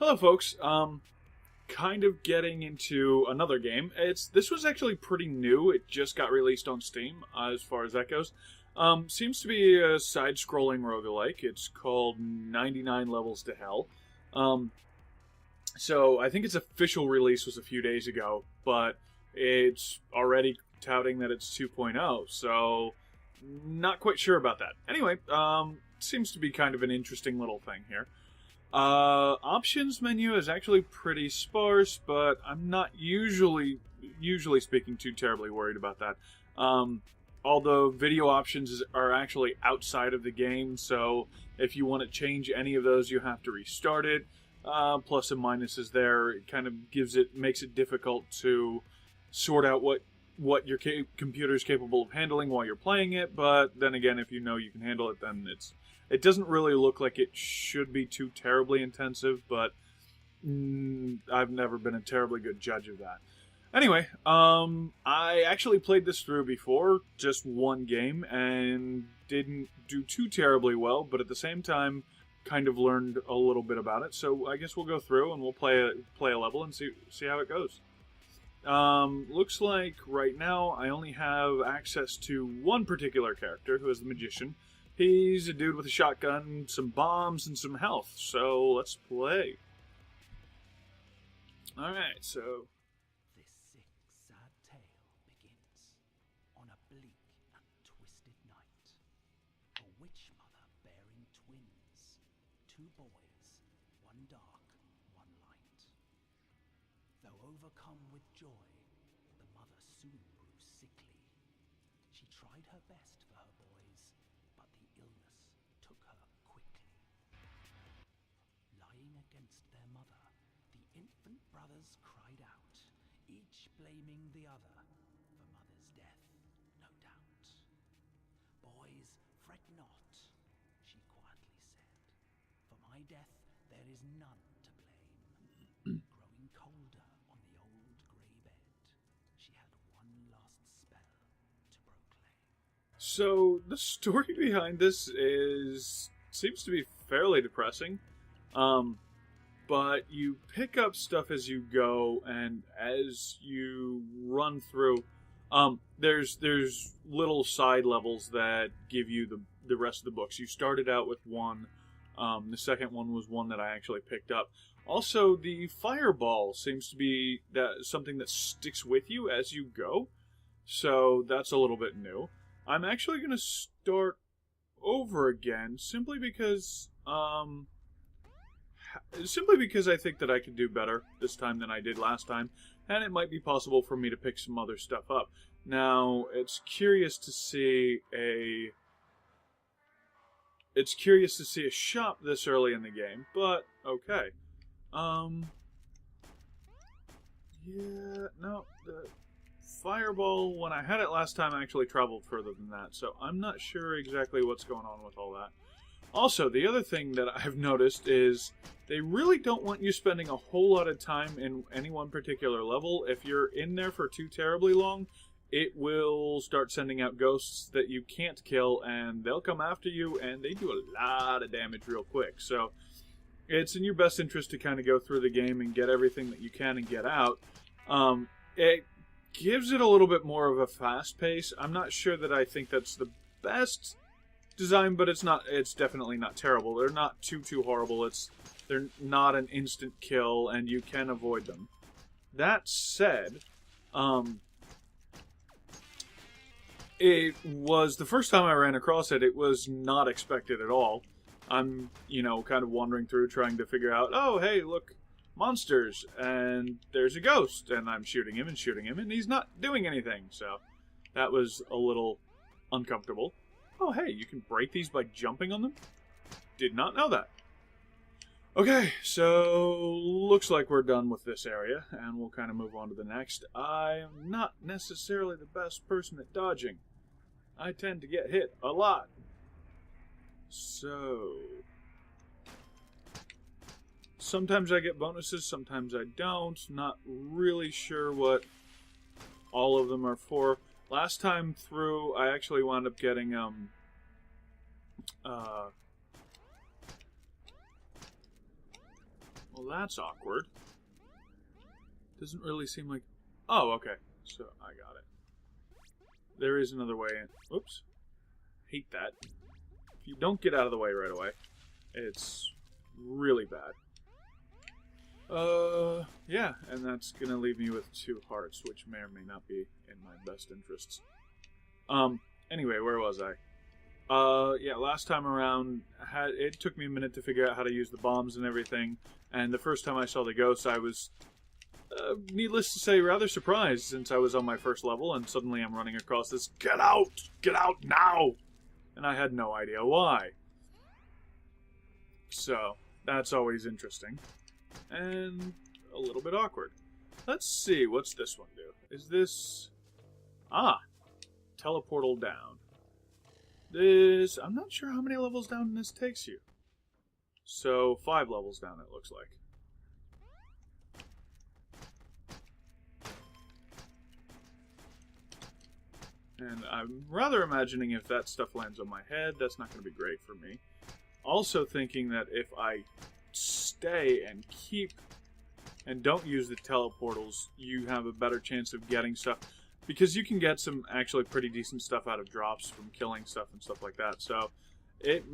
Hello, folks. Kind of getting into another game. This was actually pretty new. It just got released on Steam, as far as that goes. Seems to be a side-scrolling roguelike. It's called 99 Levels to Hell. So I think its official release was a few days ago, but it's already touting that it's 2.0. So not quite sure about that. Anyway, seems to be kind of an interesting little thing here. Options menu is actually pretty sparse, but I'm not usually speaking too terribly worried about that. Although video options are actually outside of the game, so if you want to change any of those, you have to restart it. Plus and minuses there. It kind of makes it difficult to sort out what your computer is capable of handling while you're playing it. But then again, if you know you can handle it, then it doesn't really look like it should be too terribly intensive, but I've never been a terribly good judge of that. Anyway, I actually played this through before, just one game, and didn't do too terribly well, but at the same time, kind of learned a little bit about it. So I guess we'll go through and we'll play a level and see how it goes. Looks like right now I only have access to one particular character, who is the magician. He's a dude with a shotgun, some bombs, and some health. So let's play. Alright, so This sick, sad tale begins on a bleak and twisted night. A witch mother bearing twins, two boys, one dark, one light. Though overcome with joy, the mother soon grew sickly. She tried her best for her boys, but the illness took her quickly. Lying against their mother, the infant brothers cried out, each blaming the other for mother's death, no doubt. Boys, fret not, she quietly said, for my death there is none to blame. Growing colder on the old grey bed, she had one last spell to proclaim. So the story behind this seems to be fairly depressing. But you pick up stuff as you go, and as you run through, there's little side levels that give you the rest of the books. You started out with one. The second one was one that I actually picked up. Also, the fireball seems to be something that sticks with you as you go, so that's a little bit new. I'm actually going to start over again simply because I think that I can do better this time than I did last time, and it might be possible for me to pick some other stuff up. Now, it's curious to see a shop this early in the game, but okay. Yeah, no, the fireball, when I had it last time, actually traveled further than that, so I'm not sure exactly what's going on with all that. Also, the other thing that I've noticed is they really don't want you spending a whole lot of time in any one particular level. If you're in there for too terribly long, it will start sending out ghosts that you can't kill, and they'll come after you, and they do a lot of damage real quick. So it's in your best interest to kind of go through the game and get everything that you can and get out. It gives it a little bit more of a fast pace. I'm not sure that I think that's the best design, but it's definitely not terrible. They're not too horrible. They're not an instant kill, and you can avoid them. That said, it was the first time I ran across it. It was not expected at all. I'm, kind of wandering through trying to figure out, oh, hey, look, monsters, and there's a ghost, and I'm shooting him, and he's not doing anything, so that was a little uncomfortable. Oh, hey, you can break these by jumping on them? Did not know that. Okay, so looks like we're done with this area, and we'll kind of move on to the next. I am not necessarily the best person at dodging. I tend to get hit a lot. So sometimes I get bonuses, sometimes I don't. Not really sure what all of them are for. Last time through, I actually wound up getting Well, that's awkward. Doesn't really seem like... Oh, okay. So, I got it. There is another way in. Oops. Hate that. If you don't get out of the way right away, it's really bad. Yeah, and that's gonna leave me with 2 hearts, which may or may not be in my best interests. Anyway, where was I? Yeah, last time around, it took me a minute to figure out how to use the bombs and everything, and the first time I saw the ghosts, I was, needless to say, rather surprised, since I was on my first level, and suddenly I'm running across this, "Get out! Get out now!" And I had no idea why. So, that's always interesting. And a little bit awkward. Let's see, what's this one do? Is this... Ah! Teleportal down. This... I'm not sure how many levels down this takes you. So, 5 levels down, it looks like. And I'm rather imagining if that stuff lands on my head, that's not going to be great for me. Also thinking that if I stay and keep and don't use the teleportals, you have a better chance of getting stuff. Because you can get some actually pretty decent stuff out of drops from killing stuff and stuff like that. So, it,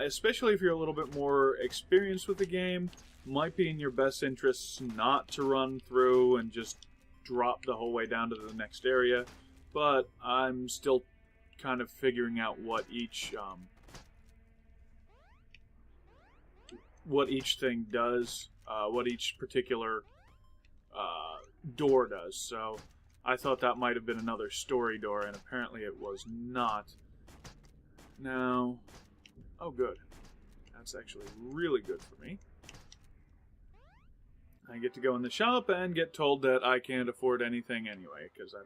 especially if you're a little bit more experienced with the game, might be in your best interests not to run through and just drop the whole way down to the next area. But I'm still kind of figuring out what each thing does, what each particular door does. So I thought that might have been another story door, and apparently it was not. Now, oh good. That's actually really good for me. I get to go in the shop and get told that I can't afford anything anyway, because I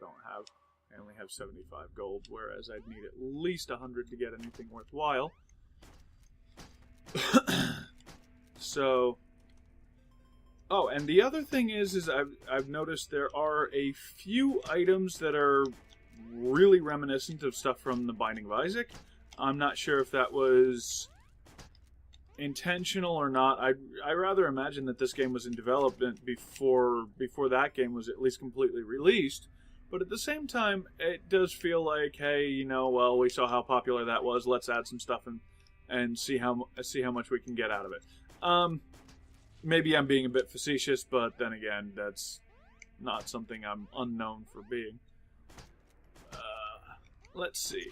only have 75 gold, whereas I'd need at least 100 to get anything worthwhile. So, oh, and the other thing is I've noticed there are a few items that are really reminiscent of stuff from The Binding of Isaac. I'm not sure if that was intentional or not. I rather imagine that this game was in development before that game was at least completely released. But at the same time, it does feel like, hey, you know, well, we saw how popular that was. Let's add some stuff and see how much we can get out of it. Maybe I'm being a bit facetious, but then again, that's not something I'm unknown for being. Let's see.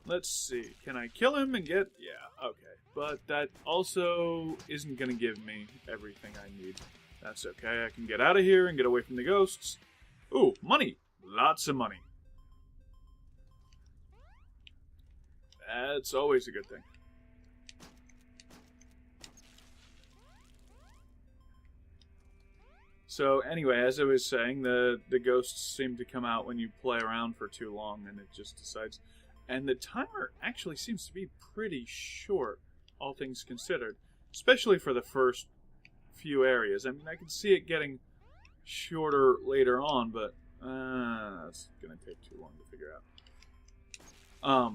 Let's see. Can I kill him and get... Yeah, okay. But that also isn't going to give me everything I need. That's okay. I can get out of here and get away from the ghosts. Ooh, money! Lots of money. That's always a good thing. So anyway, as I was saying, the ghosts seem to come out when you play around for too long, and it just decides. And the timer actually seems to be pretty short, all things considered, especially for the first few areas. I mean, I can see it getting shorter later on, but that's going to take too long to figure out.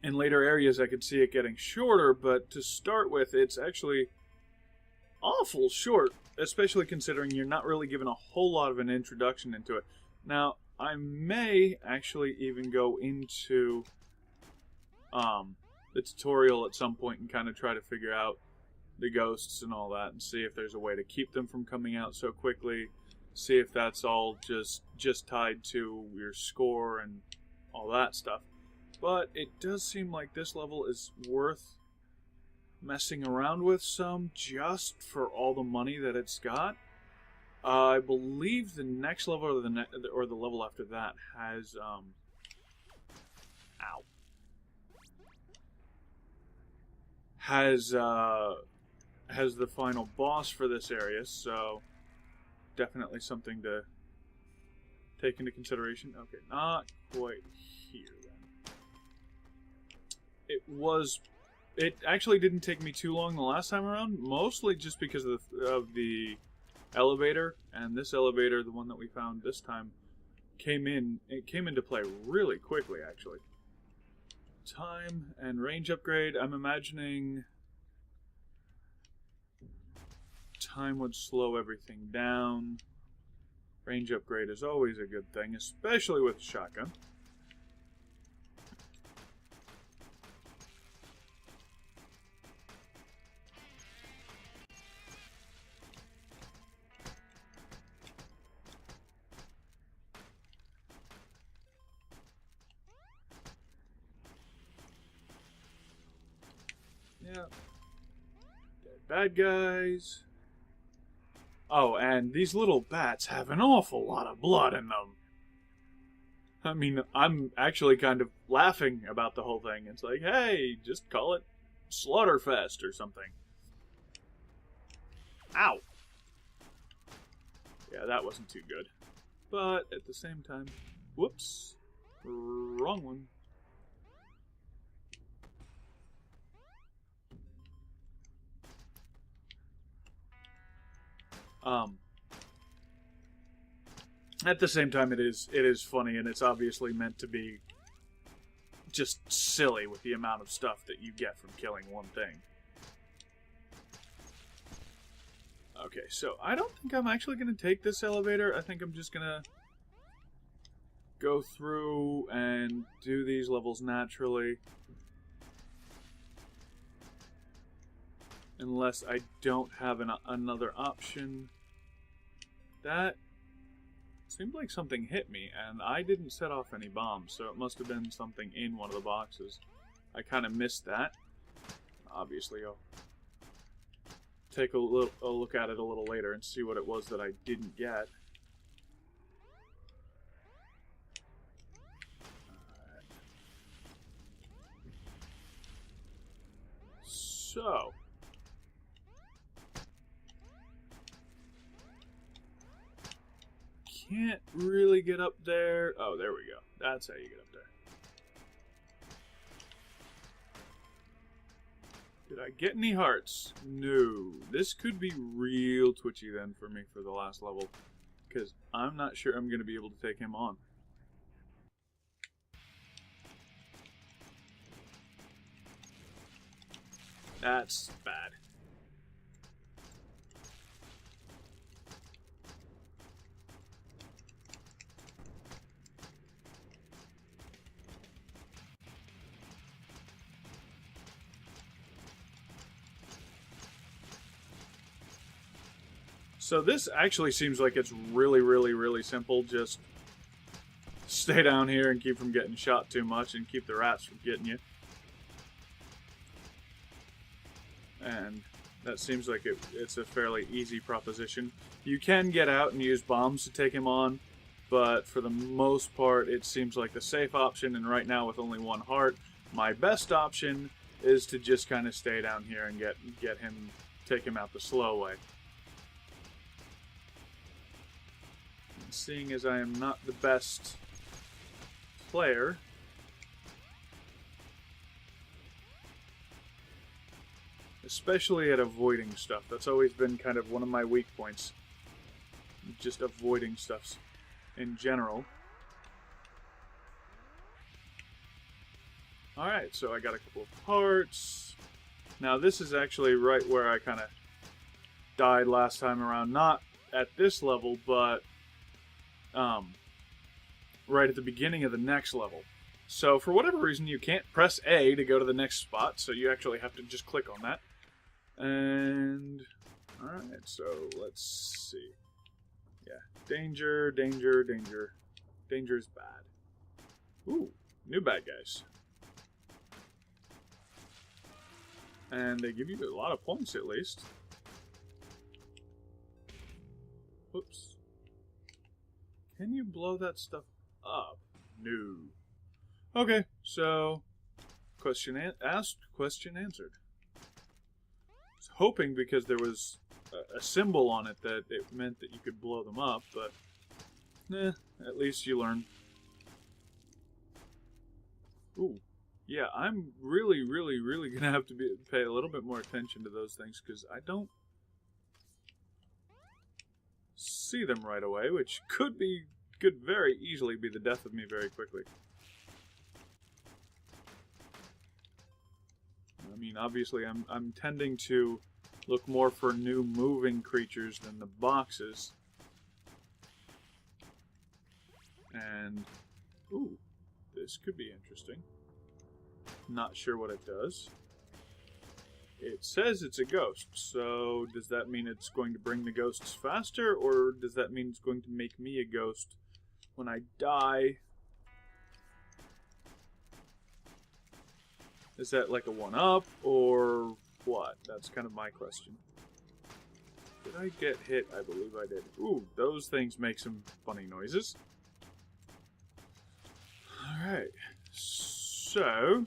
In later areas, I could see it getting shorter, but to start with, it's actually awful short, especially considering you're not really given a whole lot of an introduction into it. Now, I may actually even go into the tutorial at some point and kind of try to figure out the ghosts and all that, and see if there's a way to keep them from coming out so quickly. See if that's all just tied to your score and all that stuff. But it does seem like this level is worth messing around with some, just for all the money that it's got. I believe the next level or the level after that has has the final boss for this area, so definitely something to take into consideration. Okay, not quite here then. It actually didn't take me too long the last time around, mostly just because of the elevator, and this elevator, the one that we found this time, came into play really quickly, actually. Time and range upgrade, I'm imagining time would slow everything down. Range upgrade is always a good thing, especially with a shotgun. Yeah. Bad guys. Oh, and these little bats have an awful lot of blood in them. I mean, I'm actually kind of laughing about the whole thing. It's like, hey, just call it Slaughterfest or something. Ow! Yeah, that wasn't too good. But at the same time, whoops, wrong one. At the same time, it is funny, and it's obviously meant to be just silly with the amount of stuff that you get from killing one thing. Okay, so I don't think I'm actually going to take this elevator. I think I'm just going to go through and do these levels naturally. Unless I don't have another option. That seemed like something hit me, and I didn't set off any bombs, so it must have been something in one of the boxes. I kind of missed that. Obviously, I'll take a look at it a little later and see what it was that I didn't get. Alright. So... can't really get up there. Oh, there we go. That's how you get up there. Did I get any hearts? No. This could be real twitchy then for me for the last level, because I'm not sure I'm going to be able to take him on. That's bad. So this actually seems like it's really simple. Just stay down here and keep from getting shot too much and keep the rats from getting you. And that seems like it's a fairly easy proposition. You can get out and use bombs to take him on, but for the most part it seems like the safe option, and right now with only one heart, my best option is to just kind of stay down here and get him, take him out the slow way. Seeing as I am not the best player, especially at avoiding stuff, that's always been kind of one of my weak points, just avoiding stuff in general. Alright, so I got a couple of hearts. Now this is actually right where I kind of died last time around, not at this level, but right at the beginning of the next level. So for whatever reason you can't press A to go to the next spot, so you actually have to just click on that. And alright, so let's see. Yeah, danger, danger, danger. Danger is bad. Ooh, new bad guys. And they give you a lot of points at least. Whoops. Can you blow that stuff up? No. Okay, so question asked, question answered. I was hoping because there was a symbol on it that it meant that you could blow them up, but at least you learn. Ooh, yeah, I'm really gonna have to pay a little bit more attention to those things because I don't see them right away, which could very easily be the death of me very quickly. I mean, obviously, I'm tending to look more for new moving creatures than the boxes. And, ooh, this could be interesting. Not sure what it does. It says it's a ghost, so does that mean it's going to bring the ghosts faster, or does that mean it's going to make me a ghost when I die? Is that like a one-up, or what? That's kind of my question. Did I get hit? I believe I did. Ooh, those things make some funny noises. Alright, so...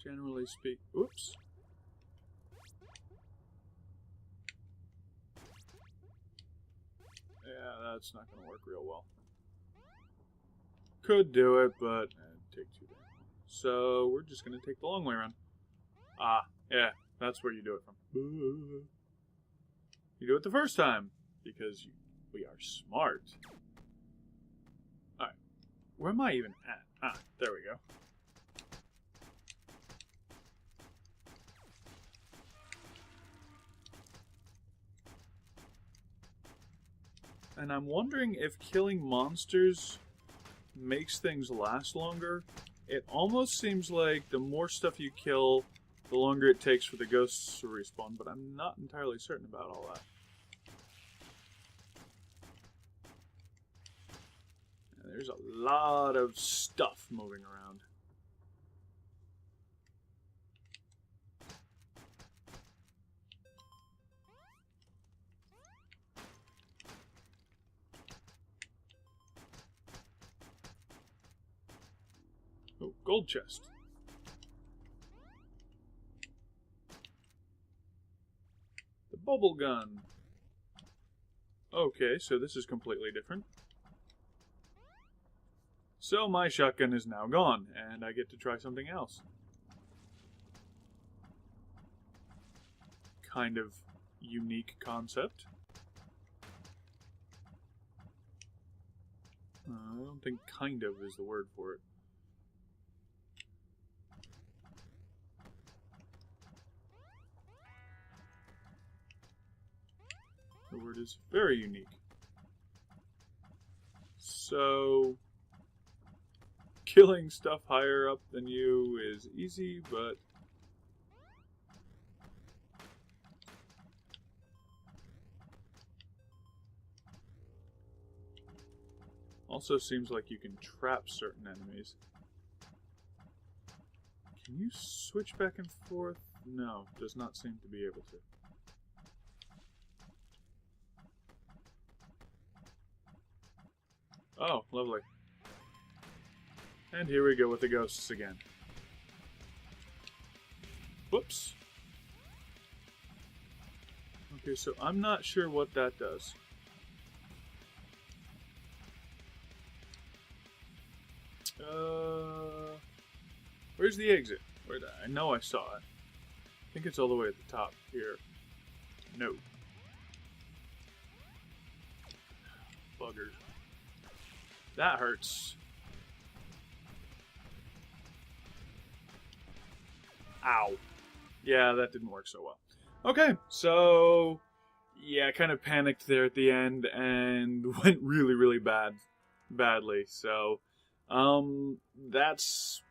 generally speak... oops. Yeah, that's not going to work real well. Could do it, but it'd take too long. So we're just going to take the long way around. Ah, yeah, that's where you do it from. You do it the first time, because we are smart. Alright, where am I even at? Ah, there we go. And I'm wondering if killing monsters makes things last longer. It almost seems like the more stuff you kill, the longer it takes for the ghosts to respawn, but I'm not entirely certain about all that. And there's a lot of stuff moving around. Oh, gold chest. The bubble gun. Okay, so this is completely different. So my shotgun is now gone, and I get to try something else. Kind of unique concept. I don't think kind of is the word for it. The word is very unique. So, killing stuff higher up than you is easy, but also seems like you can trap certain enemies. Can you switch back and forth? No, does not seem to be able to. Oh, lovely. And here we go with the ghosts again. Whoops. Okay, so I'm not sure what that does. Where's the exit? I know I saw it. I think it's all the way at the top here. No. Buggers. That hurts. Ow. Yeah, that didn't work so well. Okay, so... yeah, I kind of panicked there at the end and went really, really badly. So, that's...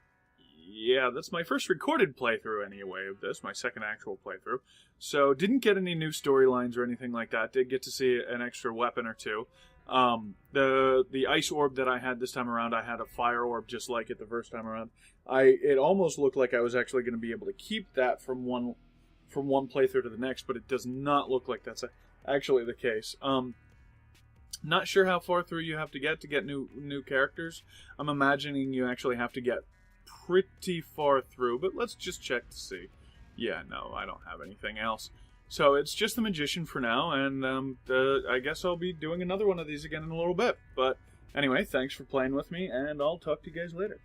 yeah, that's my first recorded playthrough anyway of this, my second actual playthrough. So, didn't get any new storylines or anything like that. Did get to see an extra weapon or two. The ice orb that I had this time around, I had a fire orb just like it the first time around. It almost looked like I was actually going to be able to keep that from one playthrough to the next, but it does not look like that's actually the case. Not sure how far through you have to get new characters. I'm imagining you actually have to get pretty far through, but let's just check to see. Yeah, no, I don't have anything else. So it's just the Magician for now, and I guess I'll be doing another one of these again in a little bit. But anyway, thanks for playing with me, and I'll talk to you guys later.